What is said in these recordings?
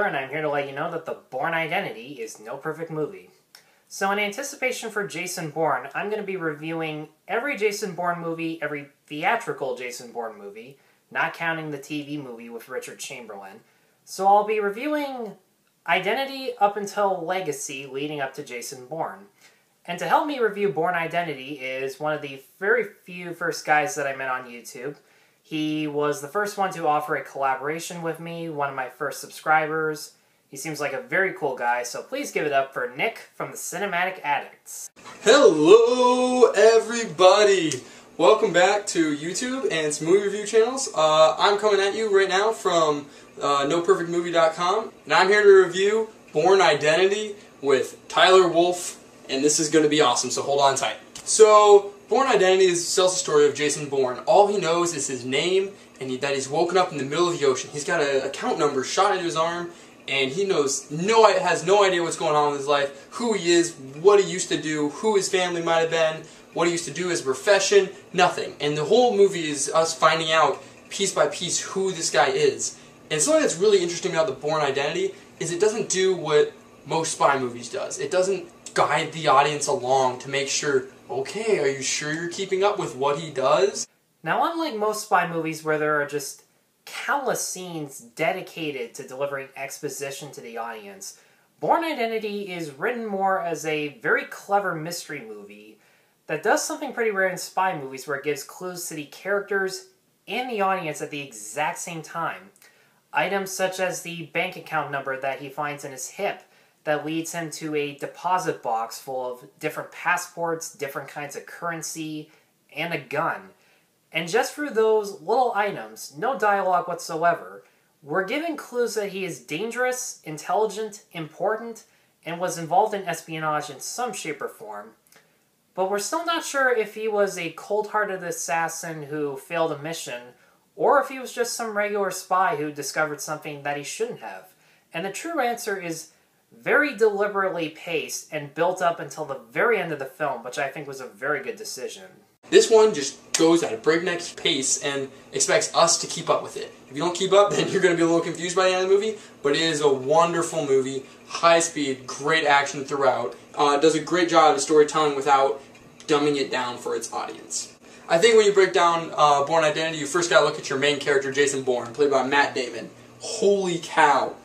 Tyler, and I'm here to let you know that the Bourne Identity is no perfect movie. So in anticipation for Jason Bourne, I'm going to be reviewing every Jason Bourne movie, every theatrical Jason Bourne movie, not counting the TV movie with Richard Chamberlain. So I'll be reviewing Identity up until Legacy, leading up to Jason Bourne. And to help me review Bourne Identity is one of the very few first guys that I met on YouTube. He was the first one to offer a collaboration with me, one of my first subscribers. He seems like a very cool guy, so please give it up for Nick from the Cinematic Addicts. Hello everybody! Welcome back to YouTube and its movie review channels. I'm coming at you right now from NoPerfectMovie.com, and I'm here to review Bourne Identity with Tyler Wolff, and this is going to be awesome, so hold on tight. So, Bourne Identity tells the story of Jason Bourne. All he knows is his name, and that he's woken up in the middle of the ocean. He's got an account number shot into his arm, and he has no idea what's going on with his life, who he is, what he used to do, who his family might have been, what he used to do as a profession, nothing. And the whole movie is us finding out, piece by piece, who this guy is. And something that's really interesting about the Bourne Identity is it doesn't do what most spy movies does. It doesn't guide the audience along to make sure, okay, are you sure you're keeping up with what he does? Now, unlike most spy movies where there are just countless scenes dedicated to delivering exposition to the audience, Bourne Identity is written more as a very clever mystery movie that does something pretty rare in spy movies where it gives clues to the characters and the audience at the exact same time. Items such as the bank account number that he finds in his hip that leads him to a deposit box full of different passports, different kinds of currency, and a gun. And just through those little items, no dialogue whatsoever, we're given clues that he is dangerous, intelligent, important, and was involved in espionage in some shape or form. But we're still not sure if he was a cold-hearted assassin who failed a mission, or if he was just some regular spy who discovered something that he shouldn't have. And the true answer is very deliberately paced and built up until the very end of the film, which I think was a very good decision. This one just goes at a breakneck pace and expects us to keep up with it. If you don't keep up, then you're going to be a little confused by the end of the movie, but it is a wonderful movie, high speed, great action throughout. It does a great job of storytelling without dumbing it down for its audience. I think when you break down Bourne Identity, you first got to look at your main character, Jason Bourne, played by Matt Damon. Holy cow!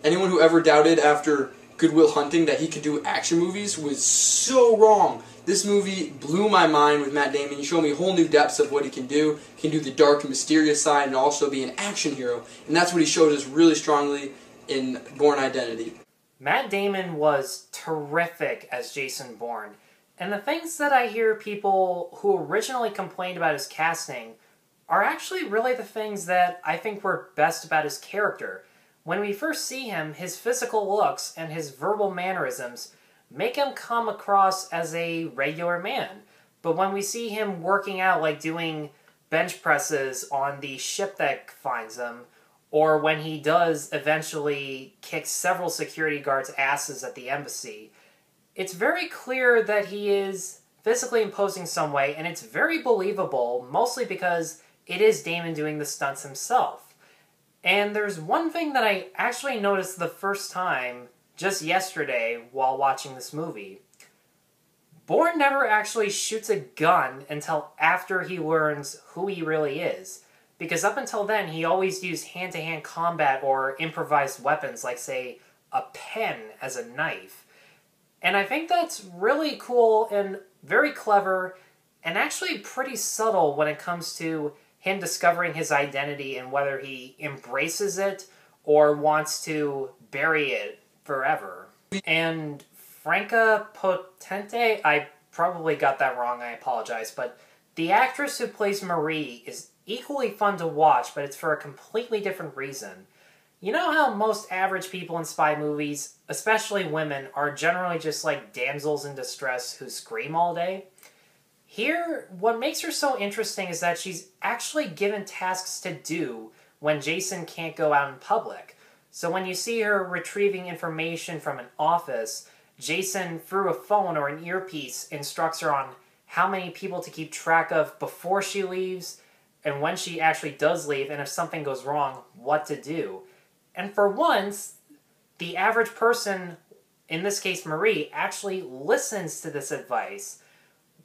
Anyone who ever doubted after Good Will Hunting that he could do action movies was so wrong. This movie blew my mind with Matt Damon. He showed me whole new depths of what he can do. He can do the dark and mysterious side and also be an action hero. And that's what he showed us really strongly in Bourne Identity. Matt Damon was terrific as Jason Bourne. And the things that I hear people who originally complained about his casting are actually really the things that I think were best about his character. When we first see him, his physical looks and his verbal mannerisms make him come across as a regular man. But when we see him working out, like doing bench presses on the ship that finds him, or when he does eventually kick several security guards' asses at the embassy, it's very clear that he is physically imposing some way, and it's very believable, mostly because it is Damon doing the stunts himself. And there's one thing that I actually noticed the first time, just yesterday, while watching this movie. Bourne never actually shoots a gun until after he learns who he really is. Because up until then, he always used hand-to-hand combat or improvised weapons, like, say, a pen as a knife. And I think that's really cool and very clever, and actually pretty subtle when it comes to him discovering his identity and whether he embraces it or wants to bury it forever. And Franca Potente, I probably got that wrong, I apologize, but the actress who plays Marie is equally fun to watch, but it's for a completely different reason. You know how most average people in spy movies, especially women, are generally just like damsels in distress who scream all day? Here, what makes her so interesting is that she's actually given tasks to do when Jason can't go out in public. So when you see her retrieving information from an office, Jason, through a phone or an earpiece, instructs her on how many people to keep track of before she leaves, and when she actually does leave, and if something goes wrong, what to do. And for once, the average person, in this case Marie, actually listens to this advice,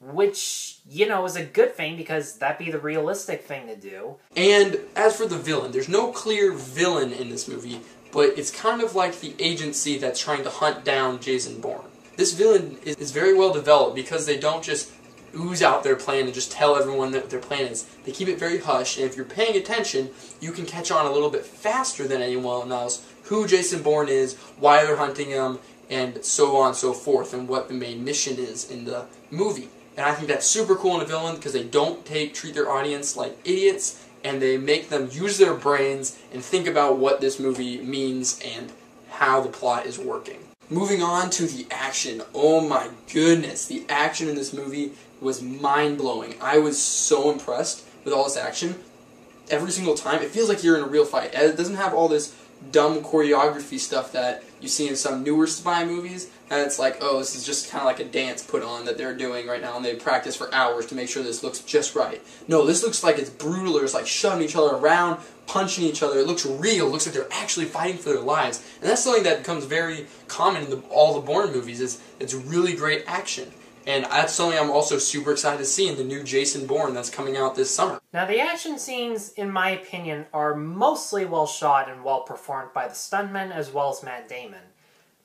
which, you know, is a good thing because that'd be the realistic thing to do. And as for the villain, there's no clear villain in this movie, but it's kind of like the agency that's trying to hunt down Jason Bourne. This villain is very well developed because they don't just ooze out their plan and just tell everyone that their plan is. They keep it very hush, and if you're paying attention, you can catch on a little bit faster than anyone else who Jason Bourne is, why they're hunting him, and so on and so forth, and what the main mission is in the movie. And I think that's super cool in a villain because they don't treat their audience like idiots, and they make them use their brains and think about what this movie means and how the plot is working. Moving on to the action. Oh my goodness, the action in this movie was mind-blowing. I was so impressed with all this action. Every single time, it feels like you're in a real fight. It doesn't have all this dumb choreography stuff that you see in some newer spy movies, and it's like, oh, this is just kind of like a dance put on that they're doing right now, and they practice for hours to make sure this looks just right. No, this looks like it's brutal. It's like shoving each other around, punching each other. It looks real. It looks like they're actually fighting for their lives. And that's something that becomes very common in all the Bourne movies, is it's really great action. And that's something I'm also super excited to see in the new Jason Bourne that's coming out this summer. Now, the action scenes, in my opinion, are mostly well shot and well performed by the stuntmen as well as Matt Damon.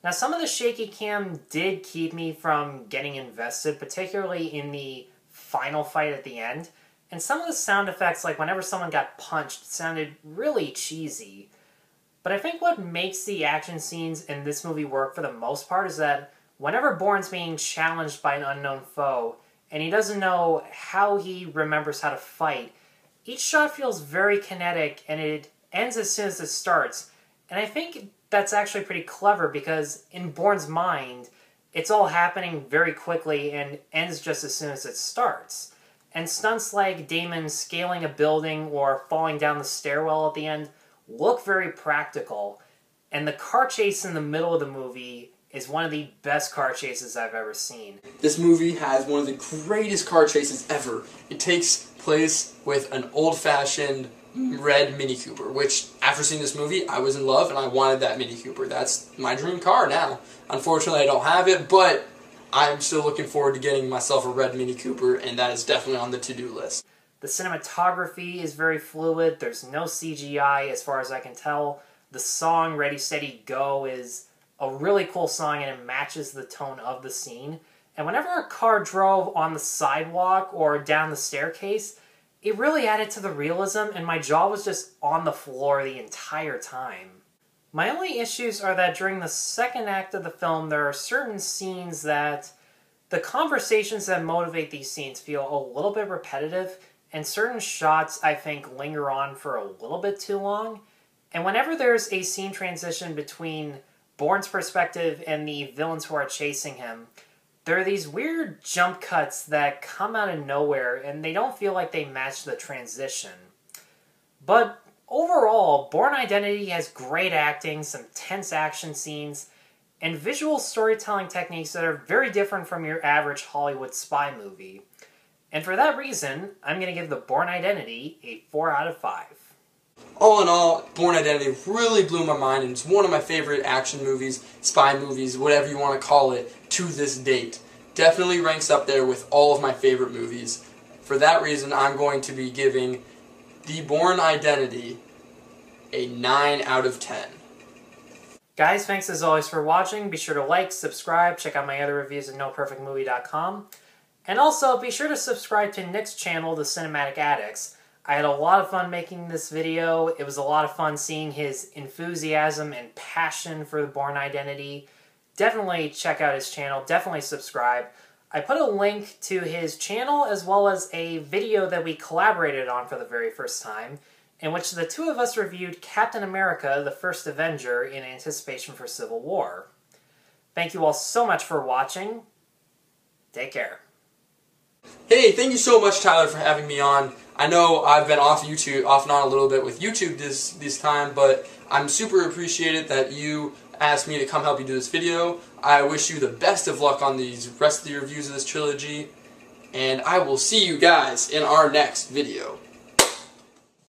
Now, some of the shaky cam did keep me from getting invested, particularly in the final fight at the end. And some of the sound effects, like whenever someone got punched, sounded really cheesy. But I think what makes the action scenes in this movie work for the most part is that whenever Bourne's being challenged by an unknown foe, and he doesn't know how he remembers how to fight, each shot feels very kinetic, and it ends as soon as it starts. And I think that's actually pretty clever, because in Bourne's mind, it's all happening very quickly and ends just as soon as it starts. And stunts like Damon scaling a building or falling down the stairwell at the end look very practical. And the car chase in the middle of the movie is one of the best car chases I've ever seen. This movie has one of the greatest car chases ever. It takes place with an old-fashioned red Mini Cooper, which, after seeing this movie, I was in love and I wanted that Mini Cooper. That's my dream car now. Unfortunately, I don't have it, but I'm still looking forward to getting myself a red Mini Cooper, and that is definitely on the to-do list. The cinematography is very fluid. There's no CGI as far as I can tell. The song Ready, Steady, Go is a really cool song, and it matches the tone of the scene. And whenever a car drove on the sidewalk or down the staircase, it really added to the realism, and my jaw was just on the floor the entire time. My only issues are that during the second act of the film, there are certain scenes that the conversations that motivate these scenes feel a little bit repetitive, and certain shots, I think, linger on for a little bit too long. And whenever there's a scene transition between Bourne's perspective and the villains who are chasing him, there are these weird jump cuts that come out of nowhere, and they don't feel like they match the transition. But overall, Bourne Identity has great acting, some tense action scenes, and visual storytelling techniques that are very different from your average Hollywood spy movie. And for that reason, I'm going to give the Bourne Identity a 4 out of 5. All in all, Bourne Identity really blew my mind, and it's one of my favorite action movies, spy movies, whatever you want to call it, to this date. Definitely ranks up there with all of my favorite movies. For that reason, I'm going to be giving the Bourne Identity a 9 out of 10. Guys, thanks as always for watching. Be sure to like, subscribe, check out my other reviews at NoPerfectMovie.com. And also, be sure to subscribe to Nick's channel, the Cinematic Addicts. I had a lot of fun making this video. It was a lot of fun seeing his enthusiasm and passion for the Bourne Identity. Definitely check out his channel. Definitely subscribe. I put a link to his channel as well as a video that we collaborated on for the very first time, in which the two of us reviewed Captain America, the First Avenger, in anticipation for Civil War. Thank you all so much for watching. Take care. Hey, thank you so much, Tyler, for having me on. I know I've been off and on a little bit with YouTube this time, but I'm super appreciated that you asked me to come help you do this video. I wish you the best of luck on these rest of the reviews of this trilogy, and I will see you guys in our next video.